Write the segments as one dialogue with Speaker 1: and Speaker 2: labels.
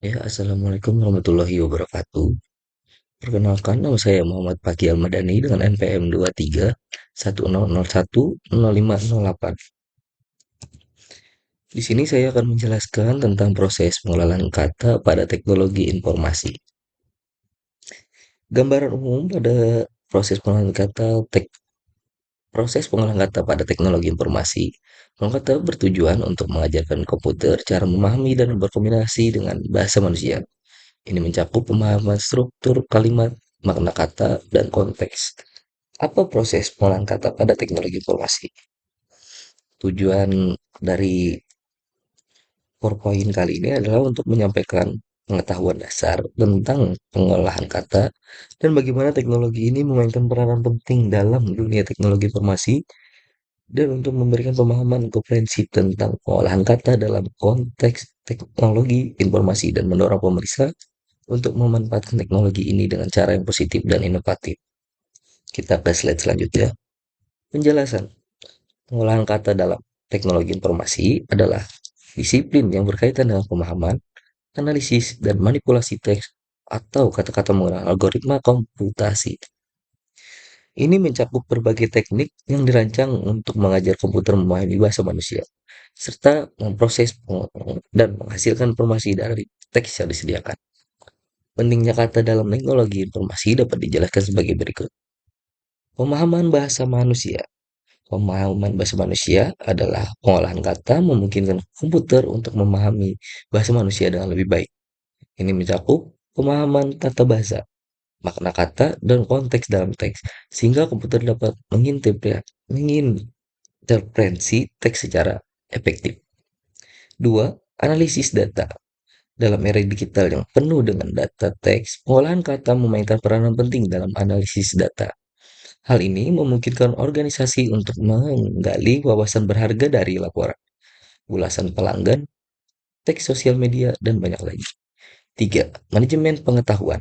Speaker 1: Ya, Assalamualaikum warahmatullahi wabarakatuh. Perkenalkan, nama saya Muhammad Paki Almadani dengan NPM 23 1001 0508. Di sini saya akan menjelaskan tentang proses pengolahan kata pada teknologi informasi. Gambaran umum pada proses pengolahan kata proses pengolahan kata pada teknologi informasi. Pengolahan kata bertujuan untuk mengajarkan komputer cara memahami dan berkomunikasi dengan bahasa manusia. Ini mencakup pemahaman struktur kalimat, makna kata, dan konteks. Apa proses pengolahan kata pada teknologi informasi? Tujuan dari PowerPoint kali ini adalah untuk menyampaikan pengetahuan dasar tentang pengolahan kata dan bagaimana teknologi ini memainkan peranan penting dalam dunia teknologi informasi dan untuk memberikan pemahaman komprehensif tentang pengolahan kata dalam konteks teknologi informasi dan mendorong pemeriksa untuk memanfaatkan teknologi ini dengan cara yang positif dan inovatif. Kita ke slide selanjutnya. Penjelasan pengolahan kata dalam teknologi informasi adalah disiplin yang berkaitan dengan pemahaman, analisis, dan manipulasi teks atau kata-kata menggunakan algoritma komputasi. Ini mencakup berbagai teknik yang dirancang untuk mengajar komputer memahami bahasa manusia, serta memproses dan menghasilkan informasi dari teks yang disediakan. Pentingnya kata dalam teknologi informasi dapat dijelaskan sebagai berikut. Pemahaman bahasa manusia. Pemahaman bahasa manusia adalah pengolahan kata memungkinkan komputer untuk memahami bahasa manusia dengan lebih baik. Ini mencakup pemahaman tata bahasa, makna kata, dan konteks dalam teks, sehingga komputer dapat menginterpretasi teks secara efektif. Dua, analisis data. Dalam era digital yang penuh dengan data teks, pengolahan kata memainkan peranan penting dalam analisis data. Hal ini memungkinkan organisasi untuk menggali wawasan berharga dari laporan, ulasan pelanggan, teks sosial media, dan banyak lagi. Tiga, manajemen pengetahuan.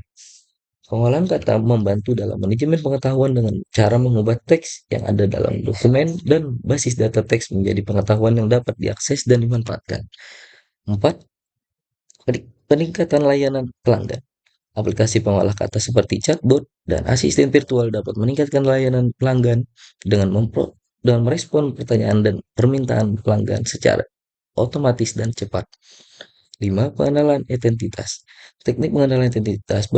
Speaker 1: Pengolahan kata membantu dalam manajemen pengetahuan dengan cara mengubah teks yang ada dalam dokumen dan basis data teks menjadi pengetahuan yang dapat diakses dan dimanfaatkan. Empat, peningkatan layanan pelanggan. Aplikasi pengolah kata seperti chatbot dan asisten virtual dapat meningkatkan layanan pelanggan dengan dengan merespon pertanyaan dan permintaan pelanggan secara otomatis dan cepat. 5. Pengenalan identitas. Teknik pengenalan identitas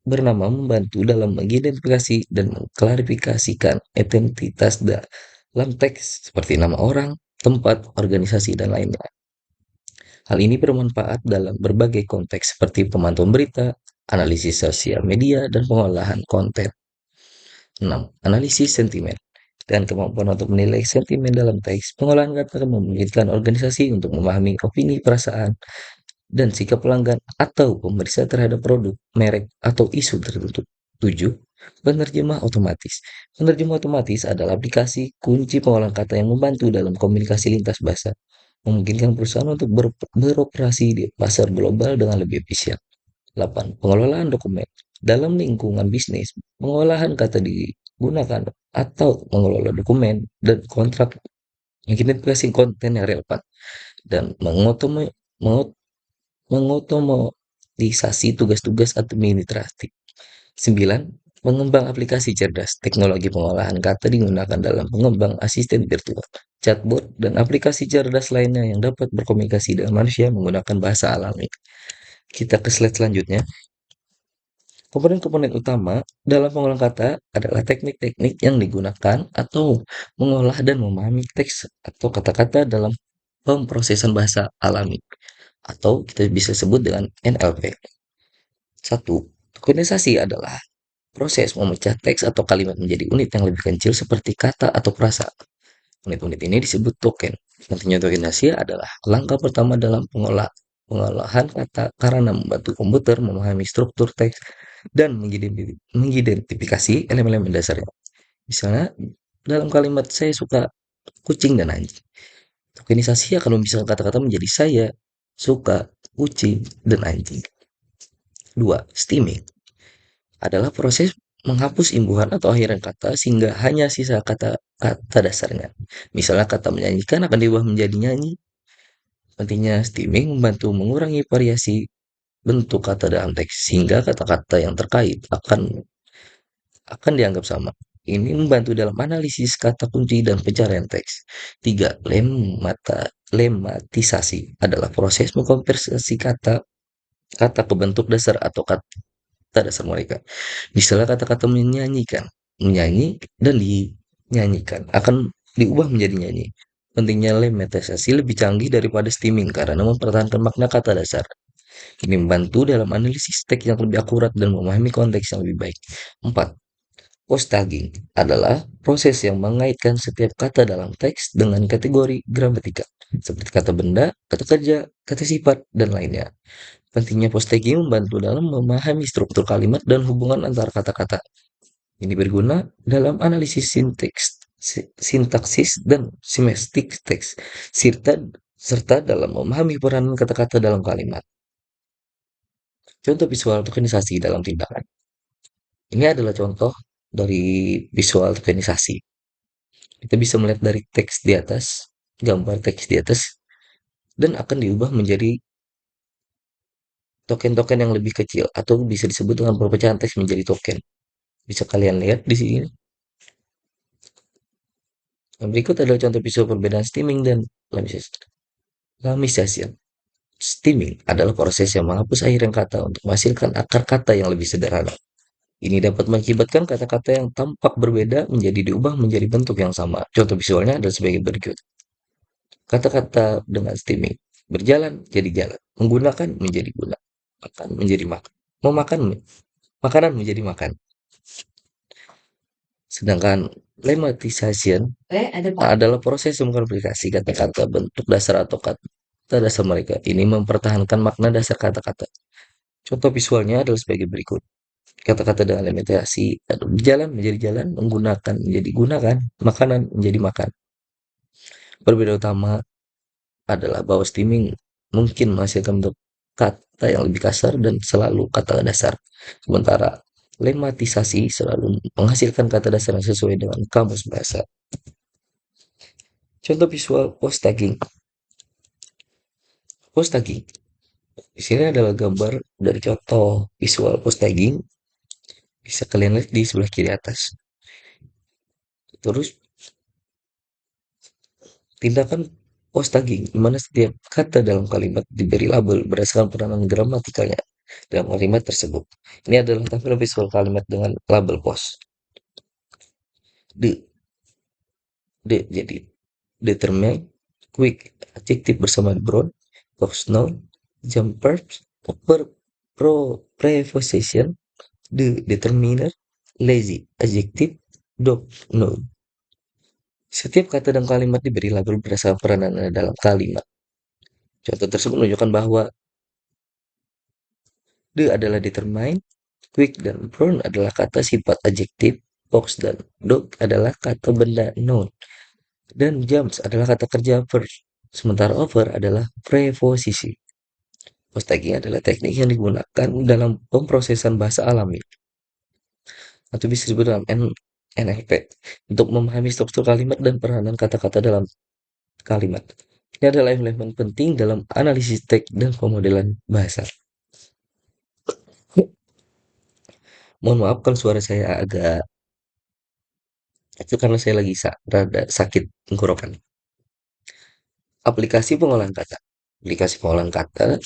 Speaker 1: bernama membantu dalam mengidentifikasi dan mengklarifikasikan identitas dalam teks seperti nama orang, tempat, organisasi, dan lainnya. Hal ini bermanfaat dalam berbagai konteks seperti pemantauan berita, analisis sosial media, dan pengolahan konten. 6. Analisis sentimen. Dengan kemampuan untuk menilai sentimen dalam teks, pengolahan kata akan memungkinkan organisasi untuk memahami opini, perasaan, dan sikap pelanggan atau pemeriksa terhadap produk, merek, atau isu tertentu. 7. Penerjemah otomatis. Penerjemah otomatis adalah aplikasi kunci pengolahan kata yang membantu dalam komunikasi lintas bahasa, memungkinkan perusahaan untuk beroperasi di pasar global dengan lebih efisien. 8. Pengelolaan dokumen. Dalam lingkungan bisnis, pengolahan kata digunakan atau mengelola dokumen dan kontrak, mengidentifikasi konten yang relevan, dan mengotomatisasi tugas-tugas administratif. 9. Pengembang aplikasi cerdas. Teknologi pengolahan kata digunakan dalam pengembang asisten virtual, chatbot, dan aplikasi cerdas lainnya yang dapat berkomunikasi dengan manusia menggunakan bahasa alami. Kita ke slide selanjutnya. Komponen-komponen utama dalam pengolahan kata adalah teknik-teknik yang digunakan atau mengolah dan memahami teks atau kata-kata dalam pemrosesan bahasa alami atau kita bisa sebut dengan NLP. Satu, tokenisasi adalah proses memecah teks atau kalimat menjadi unit yang lebih kecil seperti kata atau frasa. Unit-unit ini disebut token. Nantinya tokenisasi adalah langkah pertama dalam pengolahan kata karena membantu komputer memahami struktur teks dan mengidentifikasi elemen-elemen dasarnya. Misalnya, dalam kalimat saya suka kucing dan anjing. Tokenisasi akan memisahkan kata-kata menjadi saya suka kucing dan anjing. Dua, steaming adalah proses menghapus imbuhan atau akhiran kata sehingga hanya sisa kata-kata dasarnya. Misalnya kata menyanyikan akan diubah menjadi nyanyi, Pentingnya stemming membantu mengurangi variasi bentuk kata dalam teks sehingga kata-kata yang terkait akan dianggap sama. Ini membantu dalam analisis kata kunci dan pencarian teks. Tiga, lematisasi adalah proses mengkonversi kata ke bentuk dasar atau kata dasar mereka. Misalnya kata-kata menyanyikan, menyanyi dan dinyanyikan akan diubah menjadi nyanyi. Pentingnya lematisasi lebih canggih daripada stemming karena mempertahankan makna kata dasar. Ini membantu dalam analisis teks yang lebih akurat dan memahami konteks yang lebih baik. 4. Post-tagging adalah proses yang mengaitkan setiap kata dalam teks dengan kategori gramatikal, seperti kata benda, kata kerja, kata sifat, dan lainnya. Pentingnya post-tagging membantu dalam memahami struktur kalimat dan hubungan antar kata-kata. Ini berguna dalam analisis sintaksis dan semiotik teks, serta dalam memahami peranan kata-kata dalam kalimat. Contoh visual tokenisasi dalam tindakan. Ini adalah contoh dari visual tokenisasi. Kita bisa melihat dari teks di atas, gambar teks di atas, dan akan diubah menjadi token-token yang lebih kecil, atau bisa disebut dengan perpecahan teks menjadi token. Bisa kalian lihat di sini. Yang berikut adalah contoh visual perbedaan stemming dan lamisasi. Stemming adalah proses yang menghapus akhiran kata untuk menghasilkan akar kata yang lebih sederhana. Ini dapat mengakibatkan kata-kata yang tampak berbeda menjadi diubah menjadi bentuk yang sama. Contoh visualnya adalah sebagai berikut. Kata-kata dengan stemming. Berjalan jadi jalan. Menggunakan menjadi guna. Makan menjadi makan. Memakan makanan menjadi makan. Sedangkan lemmatization adalah proses mengklarifikasi kata-kata bentuk dasar atau kata dasar mereka. Ini mempertahankan makna dasar kata-kata. Contoh visualnya adalah sebagai berikut. Kata-kata dengan lemmatizasi berjalan menjadi jalan, menggunakan menjadi gunakan, makanan menjadi makan. Perbedaan utama adalah bahwa stemming mungkin menghasilkan bentuk kata yang lebih kasar dan selalu kata dasar. Sementara lematisasi selalu menghasilkan kata dasar yang sesuai dengan kamus bahasa. Contoh visual post tagging. Post tagging. Di sini adalah gambar dari contoh visual post tagging. Bisa kalian lihat di sebelah kiri atas. Terus tindakan post tagging, di mana setiap kata dalam kalimat diberi label berdasarkan peranan gramatikalnya dalam kalimat tersebut. Ini adalah tampilan visual kalimat dengan label post. D, jadi determine, quick, adjektif bersama broad, post noun, jump verbs, preposition, determiner, lazy, adjektif, dog, noun. Setiap kata dan kalimat diberi label berdasarkan peranannya dalam kalimat. Contoh tersebut menunjukkan bahwa the adalah determine, quick dan brown adalah kata sifat adjektif, box dan dog adalah kata benda noun, dan jumps adalah kata kerja verb, sementara over adalah preposisi. Post tagging adalah teknik yang digunakan dalam pemrosesan bahasa alami atau bisa disebut dalam NLP untuk memahami struktur kalimat dan peranan kata-kata dalam kalimat. Ini adalah elemen penting dalam analisis teks dan pemodelan bahasa. Mohon maaf kalau suara saya agak itu karena saya lagi rada sakit tenggorokan. Aplikasi pengolahan kata. Aplikasi pengolahan kata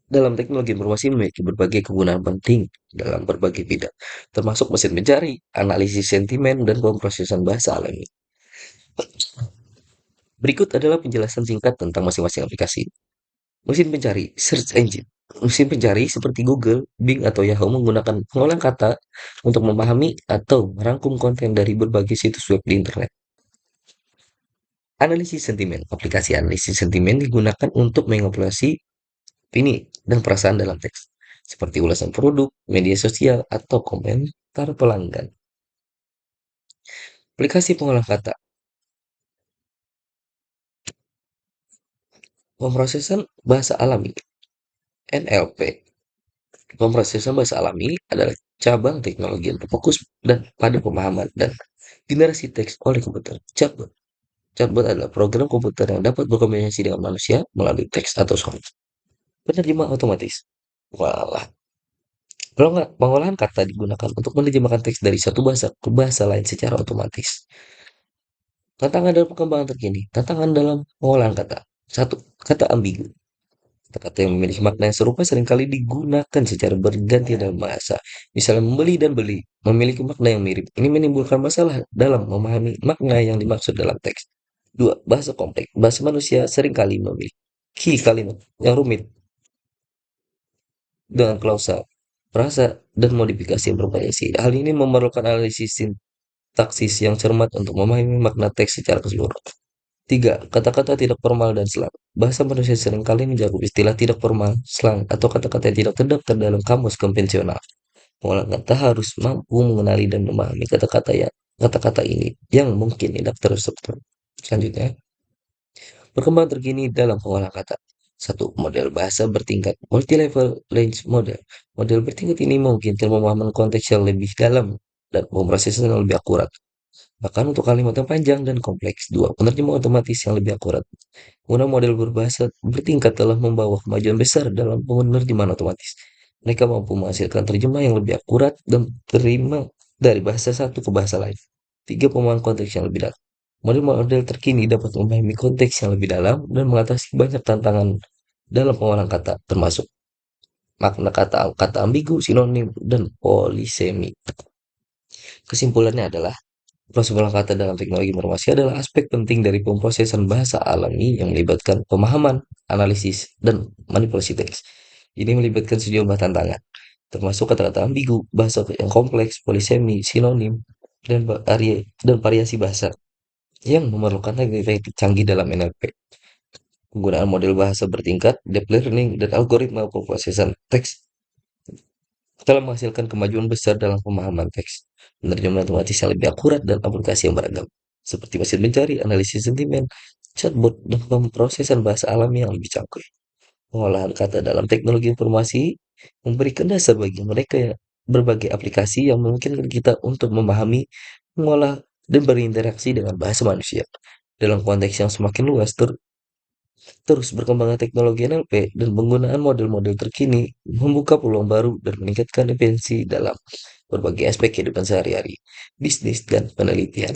Speaker 1: dalam teknologi informasi memiliki berbagai kegunaan penting dalam berbagai bidang, termasuk mesin pencari, analisis sentimen, dan pemrosesan bahasa alami. Berikut adalah penjelasan singkat tentang masing-masing aplikasi. Mesin pencari, search engine. Mesin pencari seperti Google, Bing, atau Yahoo menggunakan pengolahan kata untuk memahami atau merangkum konten dari berbagai situs web di internet. Analisis sentimen. Aplikasi analisis sentimen digunakan untuk mengevaluasi opini dan perasaan dalam teks, seperti ulasan produk, media sosial, atau komentar pelanggan. Aplikasi pengolahan kata. Pemrosesan bahasa alami (NLP). Pemrosesan bahasa alami adalah cabang teknologi yang berfokus dan pada pemahaman dan generasi teks oleh komputer. Cabang Chatbot adalah program komputer yang dapat berkomunikasi dengan manusia melalui teks atau suara. Penerjemah otomatis. Walah, kalau nggak, pengolahan kata digunakan untuk menerjemahkan teks dari satu bahasa ke bahasa lain secara otomatis. Tantangan dalam perkembangan terkini. Tantangan dalam pengolahan kata. Satu, kata ambigu. Kata-kata yang memiliki makna yang serupa seringkali digunakan secara berganti dalam bahasa. Misalnya membeli dan beli memiliki makna yang mirip. Ini menimbulkan masalah dalam memahami makna yang dimaksud dalam teks. Dua, bahasa kompleks. Bahasa manusia seringkali memiliki kalimat yang rumit dengan klausa, frasa, dan modifikasi yang bervariasi. Hal ini memerlukan analisis sintaksis yang cermat untuk memahami makna teks secara keseluruhan. Tiga, kata-kata tidak formal dan slang. Bahasa manusia seringkali mencakup istilah tidak formal, slang, atau kata-kata yang tidak terdaftar dalam kamus konvensional. Pengolah kata harus mampu mengenali dan memahami kata-kata ini yang mungkin tidak terstruktur. Selanjutnya, perkembangan terkini dalam pengolahan kata. Satu, model bahasa bertingkat multi-level language model. Model bertingkat ini memungkinkan pemahaman konteks yang lebih dalam dan pemrosesan yang lebih akurat. Bahkan untuk kalimat yang panjang dan kompleks. Dua, penerjemah otomatis yang lebih akurat. Penggunaan model berbahasa bertingkat telah membawa kemajuan besar dalam penerjemahan otomatis. Mereka mampu menghasilkan terjemah yang lebih akurat dan terima dari bahasa satu ke bahasa lain. Tiga, pemahaman konteks yang lebih dalam. Model-model terkini dapat memahami konteks yang lebih dalam dan mengatasi banyak tantangan dalam pengolahan kata, termasuk makna kata, kata ambigu, sinonim, dan polisemi. Kesimpulannya adalah proses pengolahan kata dalam teknologi informasi adalah aspek penting dari pemrosesan bahasa alami yang melibatkan pemahaman, analisis, dan manipulasi teks. Ini melibatkan sejumlah tantangan, termasuk kata-kata ambigu, bahasa yang kompleks, polisemi, sinonim, dan variasi bahasa yang memerlukan teknik canggih dalam NLP. Penggunaan model bahasa bertingkat, deep learning, dan algoritma pemrosesan teks telah menghasilkan kemajuan besar dalam pemahaman teks, penerjemahan otomatis yang lebih akurat, dan aplikasi yang beragam, seperti mesin pencari, analisis sentimen, chatbot, dan pemrosesan bahasa alami yang lebih canggih. Pengolahan kata dalam teknologi informasi memberikan dasar bagi mereka yang berbagai aplikasi yang memungkinkan kita untuk memahami, mengolah, dan berinteraksi dengan bahasa manusia. Dalam konteks yang semakin luas, terus berkembangnya teknologi NLP dan penggunaan model-model terkini membuka peluang baru dan meningkatkan efisiensi dalam berbagai aspek kehidupan sehari-hari, bisnis, dan penelitian.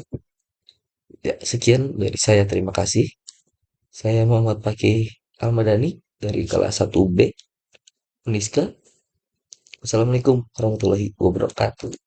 Speaker 1: Ya, sekian dari saya. Terima kasih. Saya Muhammad Fakih Almadani dari kelas 1B Uniska. Wassalamualaikum warahmatullahi wabarakatuh.